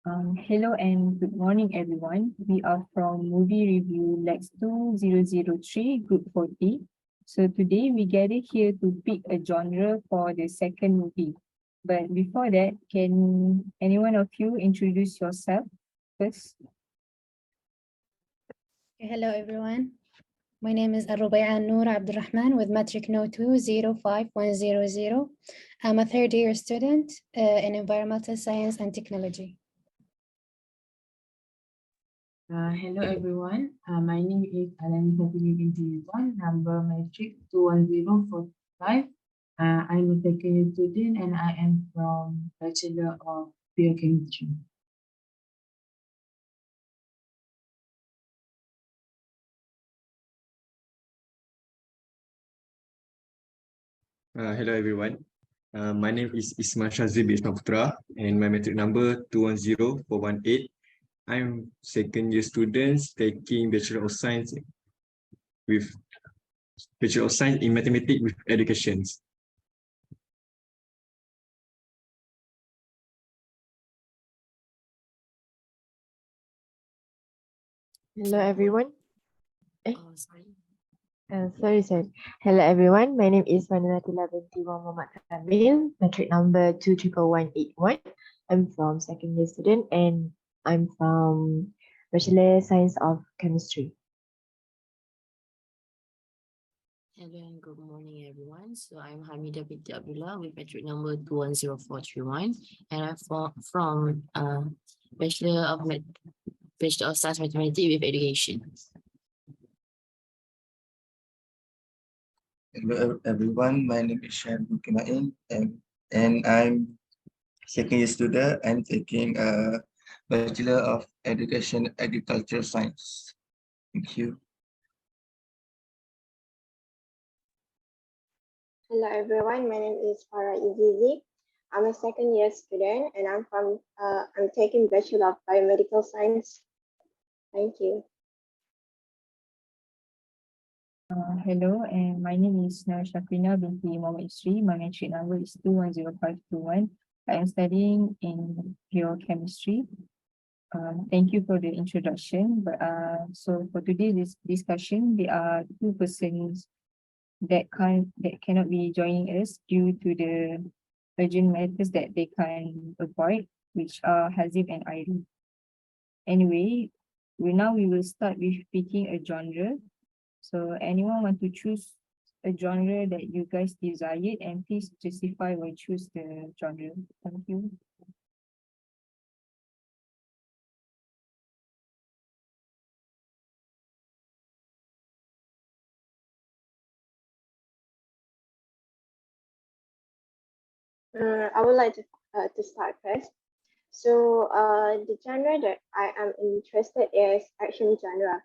Hello and good morning, everyone. We are from Movie Review Lex 2003, Group 40. So today we gather here to pick a genre for the second movie. But before that, can any one of you introduce yourself first? Hello everyone. My name is ALRUBAYAN ABDULRAHMAN with metric no 205100. I'm a third year student in environmental science and technology. Hello everyone. My name is ALANI BINTI number matric 21045. I'm a second year student and I am from Bachelor of Biochemistry. Hello everyone. My name is ISMASYAZWI and my metric number 210418. I'm second year student taking Bachelor of Science in Mathematics with Education. Hello everyone. Sorry. Hello everyone. My name is NURATHILAH binti Muhammad KAMIL, metric number 211181. I'm from second year student and I'm from Bachelor Science of Chemistry. Hello and good morning everyone. So I'm HAMIDAH binti ABDULLAH with metric number 210431 and I'm from Bachelor of Science Mathematics with Education. Hello everyone, my name is ZULKIFLI and I'm second year student. I'm taking a Bachelor of Education Agriculture Science. Thank you. Hello everyone, my name is FARAH EZIZI. I'm a second year student and I'm taking Bachelor of Biomedical Science. Thank you. Hello, and my name is NURSHAFRINA binti YUSRI. My metric number is 210521. I am studying in biochemistry. Thank you for the introduction. So for today's discussion, there are two persons that cannot be joining us due to the urgent matters that they can avoid, which are HAZIM and IRENE. Anyway, we will start with picking a genre. So anyone want to choose a genre that you guys desired, and please justify why choose the genre. Thank you. I would like to start first. So the genre that I am interested in is action genre.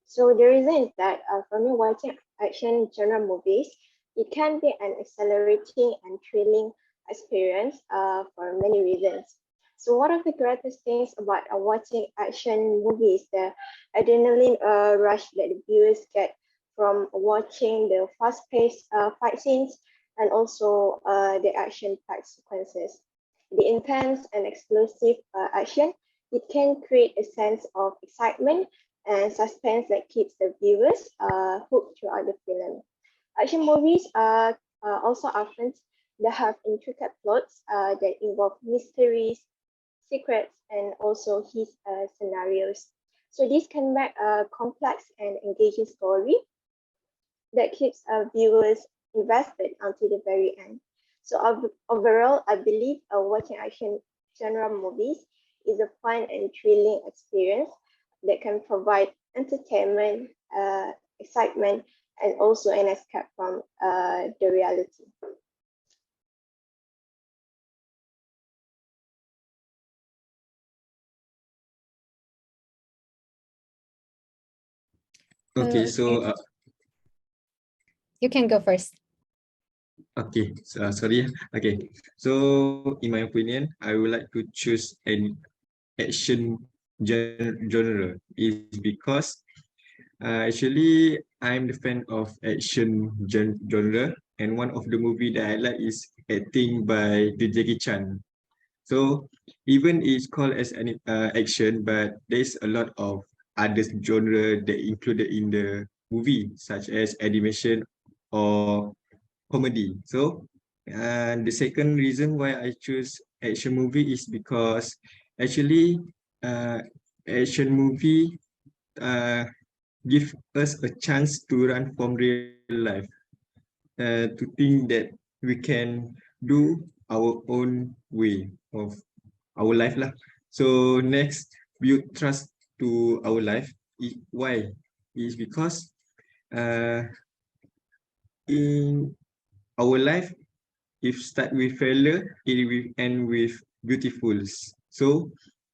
So the reason is that for me, watching action genre movies, it can be an exhilarating and thrilling experience for many reasons. So one of the greatest things about watching action movies, the adrenaline rush that the viewers get from watching the fast-paced fight scenes and also the action-packed sequences. The intense and explosive action, it can create a sense of excitement and suspense that keeps the viewers hooked throughout the film. Action movies are also often that have intricate plots that involve mysteries, secrets, and also his scenarios. So this can make a complex and engaging story that keeps viewers invested until the very end. So overall, I believe watching action genre movies is a fun and thrilling experience that can provide entertainment, excitement, and also an escape from the reality. Okay, so You can go first. okay, sorry. Okay, so in my opinion, I would like to choose an action genre is because actually I'm the fan of action genre, and one of the movie that I like is acting by the Jackie Chan. So even it's called as an action, but there's a lot of other genre that included in the movie, such as animation or comedy. So the second reason why I choose action movie is because actually uh, action movie uh, give us a chance to run from real life, to think that we can do our own way of our life lah. So next, build trust to our life. Why? Is because uh, in our life, if start with failure, it will end with beautifuls. So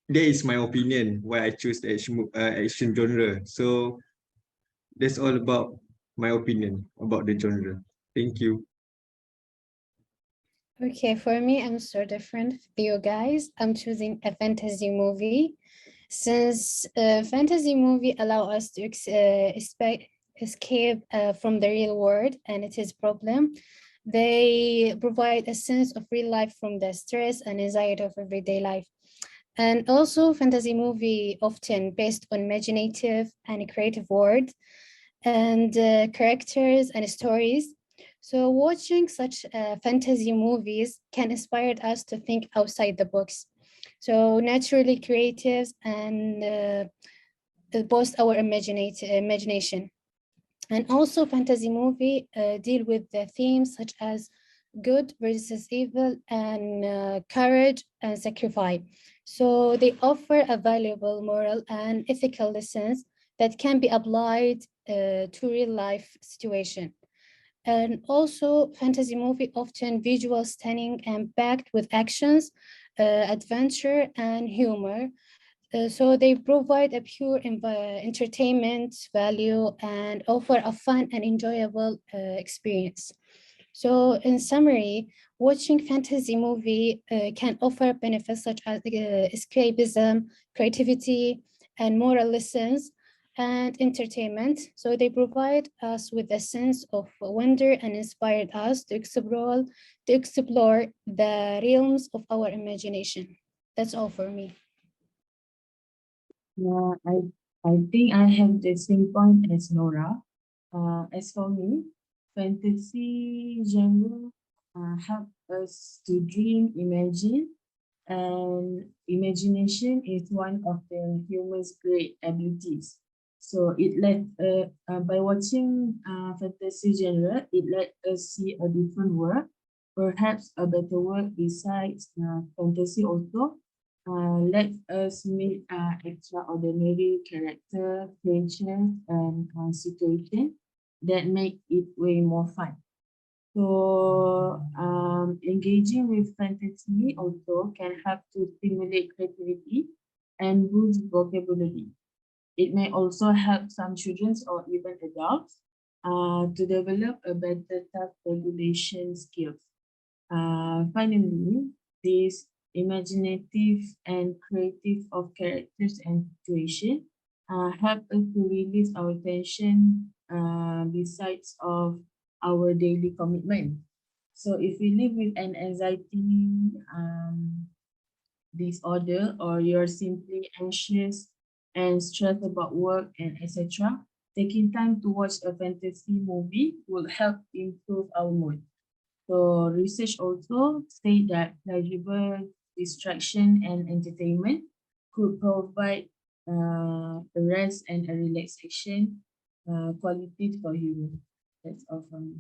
that is my opinion why I choose the action genre. So that's all about my opinion about the genre. Thank you. Okay, for me, I'm so different with you guys. I'm choosing a fantasy movie since fantasy movie allow us to escape from the real world and its problem. They provide a sense of real life from the stress and anxiety of everyday life. And also fantasy movie often based on imaginative and creative world and characters and stories. So watching such fantasy movies can inspire us to think outside the box. So naturally creative and boost our imagination. And also fantasy movie deal with the themes such as good versus evil and courage and sacrifice. So they offer a valuable moral and ethical lessons that can be applied to real life situation. And also fantasy movie often visual stunning and packed with actions, adventure and humor. So they provide a pure entertainment value and offer a fun and enjoyable experience. So in summary, watching fantasy movie can offer benefits such as escapism, creativity, and moral lessons and entertainment. So they provide us with a sense of wonder and inspired us to explore the realms of our imagination. That's all for me. Yeah, I think I have the same point as Nora. As for me, fantasy genre help us to dream, imagine, and imagination is one of the human's great abilities. So by watching fantasy genre, it let us see a different world, perhaps a better world besides fantasy also. Let us meet extraordinary character, creatures, and situation that make it way more fun. So engaging with fantasy also can help to stimulate creativity and boost vocabulary. It may also help some children or even adults to develop a better self-regulation skills. Finally, this imaginative and creative of characters and situation help us to release our tension besides of our daily commitment. So if we live with an anxiety disorder, or you're simply anxious and stressed about work and etc., taking time to watch a fantasy movie will help improve our mood. So research also state that pleasurable distraction and entertainment could provide a rest and a relaxation qualities for humans. That's all from me.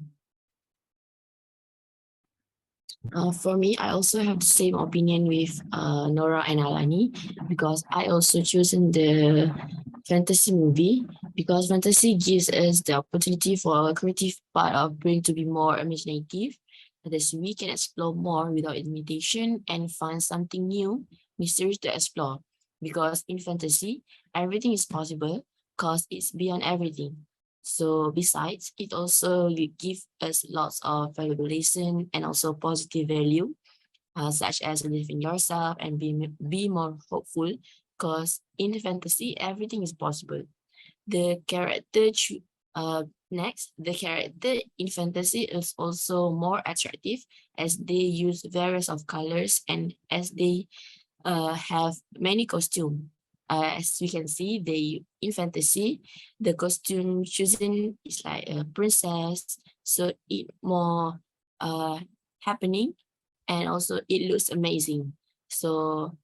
For me, I also have the same opinion with Nora and Alani, because I also chosen the fantasy movie, because fantasy gives us the opportunity for a creative part of brain to be more imaginative, that we can explore more without limitation and find something new, mysteries to explore. Because in fantasy, everything is possible because it's beyond everything. So besides, it also give us lots of valuable lesson and also positive value, such as believe in yourself and be more hopeful, because in fantasy, everything is possible. The character Next, the character in fantasy is also more attractive as they use various of colors and as they have many costumes. As we can see, in fantasy, the costume chosen is like a princess, so it more happening, and also it looks amazing. So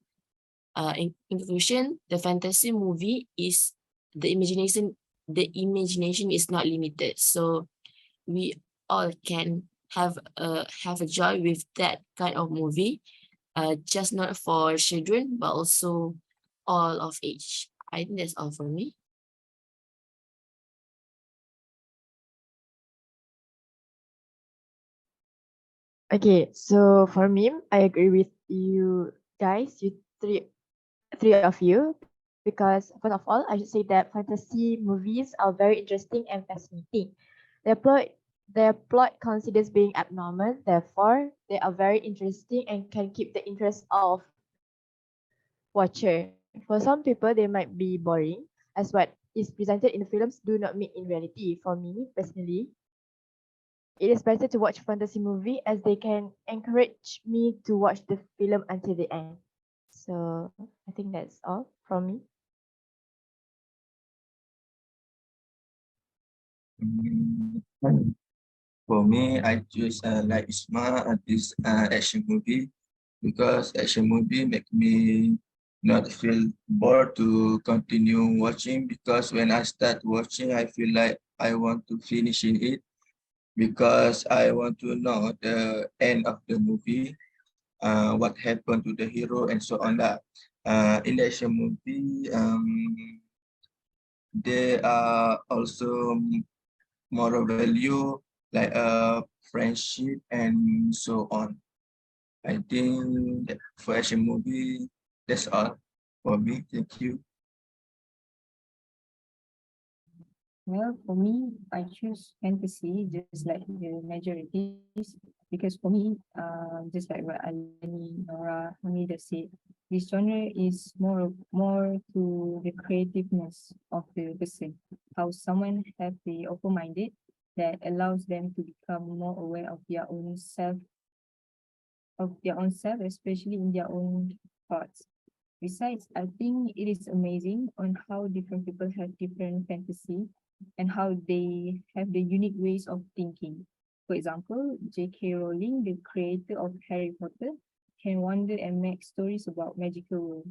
in conclusion, the fantasy movie is the imagination is not limited. So we all can have a joy with that kind of movie, just not for children, but also all of age. I think that's all for me. Okay, so for me, I agree with you guys, three of you, because first of all, I should say that fantasy movies are very interesting and fascinating. Their plot, their plot considers being abnormal, therefore, they are very interesting and can keep the interest of watcher. For some people, they might be boring, as what is presented in the films do not meet in reality. For me, personally, it is better to watch fantasy movie as they can encourage me to watch the film until the end. So I think that's all from me. For me, I choose like this action movie because action movie make me not feel bored to continue watching because when I start watching, I feel like I want to finish in it because I want to know the end of the movie, what happened to the hero and so on. That in the action movie, there are also moral value like friendship and so on. I think that for action movie, that's all for me. Thank you. Well, for me, I choose fantasy just like the majorities because for me, just like what Alani, Nora, Hamidah said, this genre is more to the creativeness of the person, how someone have the open-minded that allows them to become more aware of their own self, especially in their own thoughts. Besides, I think it is amazing on how different people have different fantasy and how they have the unique ways of thinking. For example, J.K. Rowling, the creator of Harry Potter, can wonder and make stories about magical world.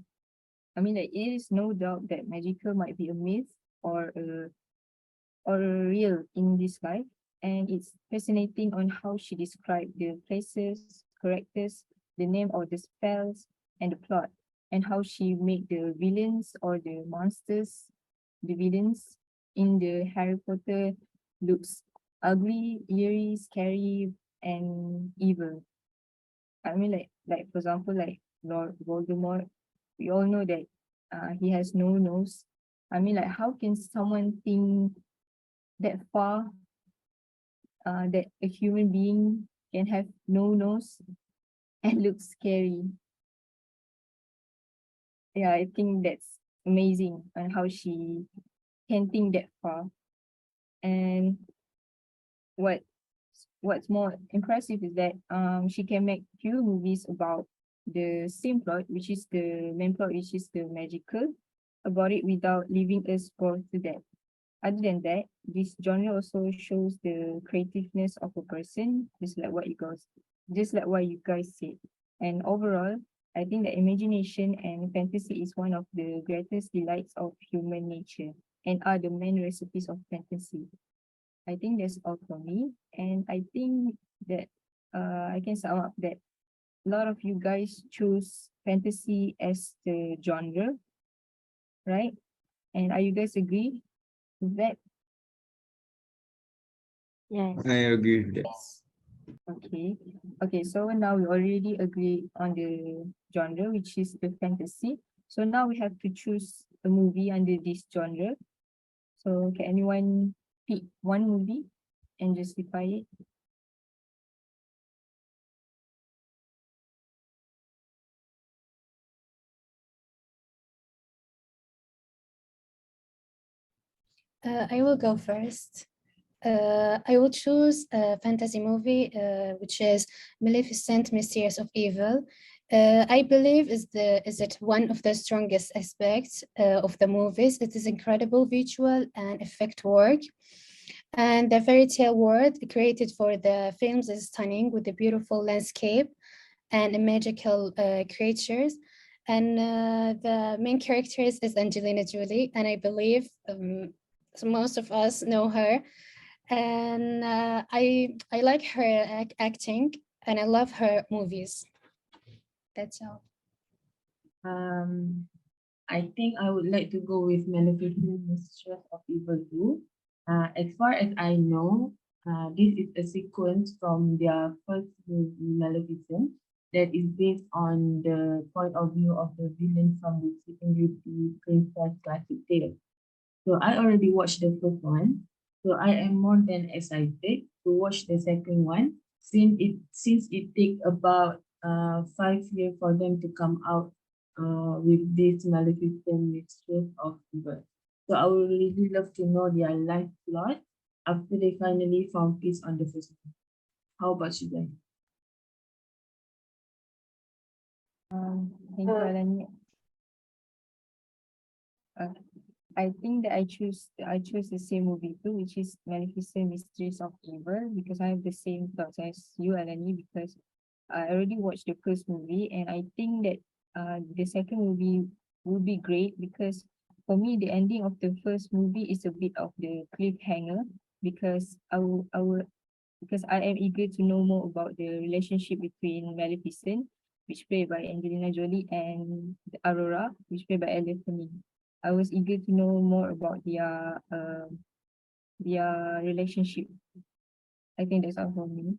I mean, like, it is no doubt that magical might be a myth or a real in this life, and it's fascinating on how she described the places, characters, the name of the spells, and the plot, and how she made the villains or the monsters, the villains in the Harry Potter looks ugly, eerie, scary, and evil. I mean, like for example, like Lord Voldemort, we all know that he has no nose. I mean, like, how can someone think that far, that a human being can have no nose and look scary? Yeah, I think that's amazing on how she can think that far. And what what's more impressive is that she can make few movies about the same plot, which is the main plot, which is the magical, about it without leaving us bored to death. Other than that, this genre also shows the creativeness of a person, just like what you guys said. And overall, I think that imagination and fantasy is one of the greatest delights of human nature and are the main recipes of fantasy. I think that's all for me. And I think that I can sum up that a lot of you guys choose fantasy as the genre, right? And are you guys agree with that? Yes. I agree with that. Okay. Okay, so now we already agree on the genre, which is the fantasy. So now we have to choose a movie under this genre. So can anyone pick one movie and justify it? I will go first. I will choose a fantasy movie, which is Maleficent, Mysteries of Evil. I believe is it one of the strongest aspects of the movies. It is incredible visual and effect work. And the fairy tale world created for the films is stunning with a beautiful landscape and magical creatures. And the main character is Angelina Jolie, and I believe so most of us know her. And I like her acting, and I love her movies. That's all. I think I would like to go with Maleficent, Mistress of Evil 2. As far as I know, this is a sequence from their first movie, Maleficent, that is based on the point of view of the villain from the Sleeping Beauty Princess classic tale. So I already watched the first one, so I am more than excited to watch the second one, since it takes about 5 years for them to come out with this Maleficent Mistress of Evil. So I would really love to know their life plot after they finally found peace on the first one. How about you guys? Thank you, Alani. I think that I choose the same movie too, which is Maleficent Mysteries of Evil, because I have the same thoughts as you, Alani, because I already watched the first movie, and I think that the second movie will be great, because for me the ending of the first movie is a bit of the cliffhanger, because because I am eager to know more about the relationship between Maleficent, which played by Angelina Jolie, and Aurora, which played by ALANI. I was eager to know more about their relationship. I think that's all for me.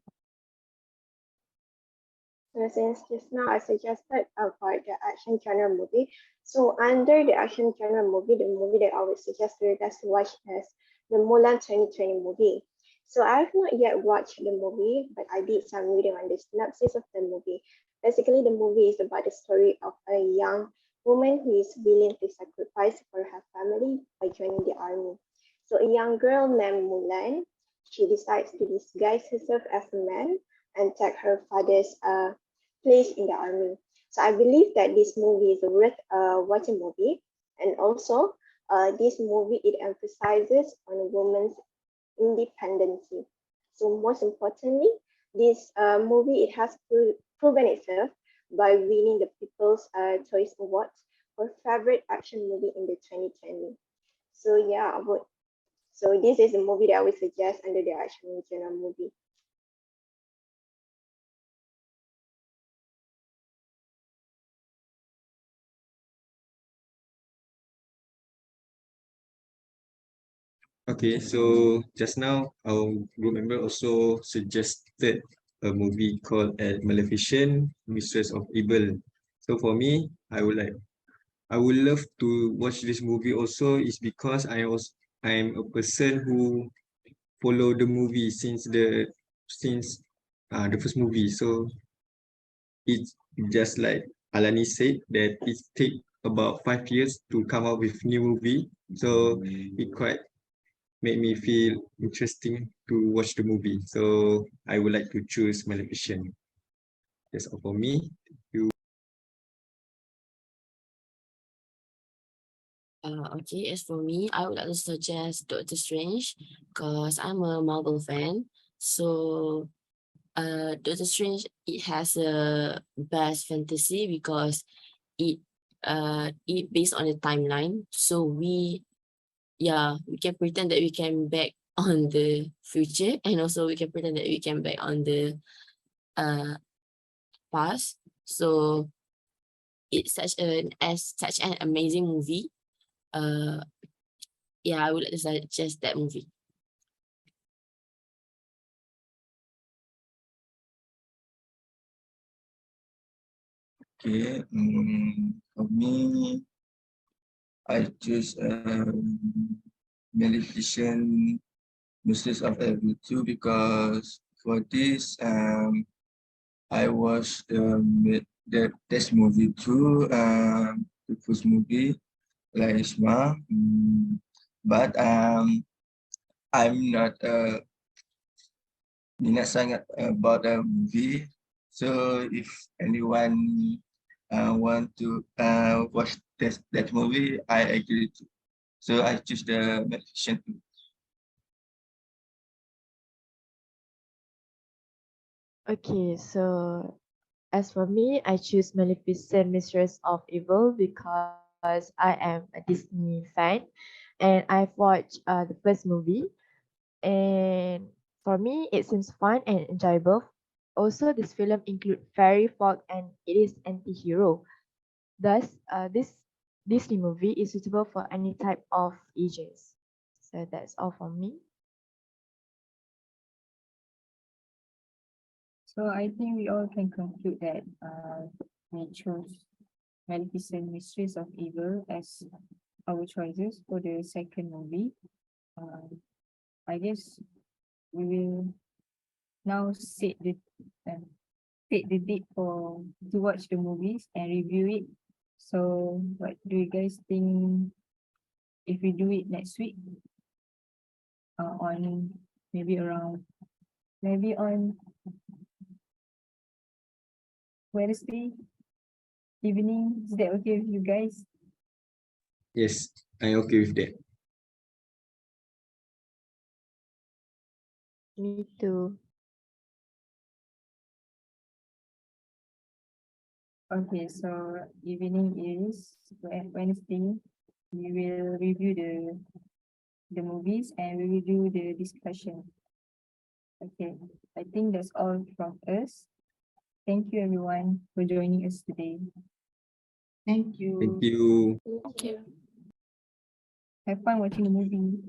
So since just now I suggested about the action genre movie, so under the action genre movie, the movie that I would suggest to you guys to watch is the Mulan 2020 movie. So I have not yet watched the movie, but I did some reading on the synopsis of the movie. Basically, the movie is about the story of a young woman who is willing to sacrifice for her family by joining the army. So a young girl named Mulan, she decides to disguise herself as a man and take her father's place in the army. So I believe that this movie is a worth watching movie, and also this movie, it emphasizes on a woman's independence. So most importantly, this movie, it has proven itself by winning the People's Choice Award for favorite action movie in the 2020. So yeah, so this is a movie that I would suggest under the action genre movie. Okay, so just now our group member also suggested a movie called Maleficent, Mistress of Evil. So for me, I would love to watch this movie also, is because I am a person who follow the movie since the first movie. So it's just like Alani said that it take about 5 years to come up with new movie. So it quite made me feel interesting to watch the movie. So I would like to choose Maleficent. That's all for me. Okay, as for me, I would like to suggest Doctor Strange because I'm a Marvel fan. So Doctor Strange, it has a best fantasy because it based on the timeline. So we can pretend that we can back on the future, and also we can pretend that we can back on the past. So it's such an amazing movie. I would like to suggest that movie. Okay, for me, I choose Maleficent, Mistress of Evil 2, because for this, I watched this movie too, the first movie, like Isma, but I'm not minat sangat about a movie. So if anyone want to watch that movie, I agree to. So I choose the Maleficent. Okay, so as for me, I choose Maleficent, Mistress of Evil because I am a Disney fan and I've watched the first movie. And for me, it seems fun and enjoyable. Also, this film includes fairy folk and it is anti-hero. Thus, this Disney movie is suitable for any type of ages. So that's all from me. So I think we all can conclude that we chose Maleficent Mistress of Evil as our choices for the second movie. I guess we will now uh, set the date for to watch the movies and review it. So what do you guys think if we do it next week? On maybe on Wednesday evening. Is that okay with you guys? Yes, I'm okay with that. Me too. Okay, so evening is Wednesday. We will review the movies and we will do the discussion. Okay, I think that's all from us. Thank you everyone for joining us today. Thank you. Thank you. Thank you. Have fun watching the movie.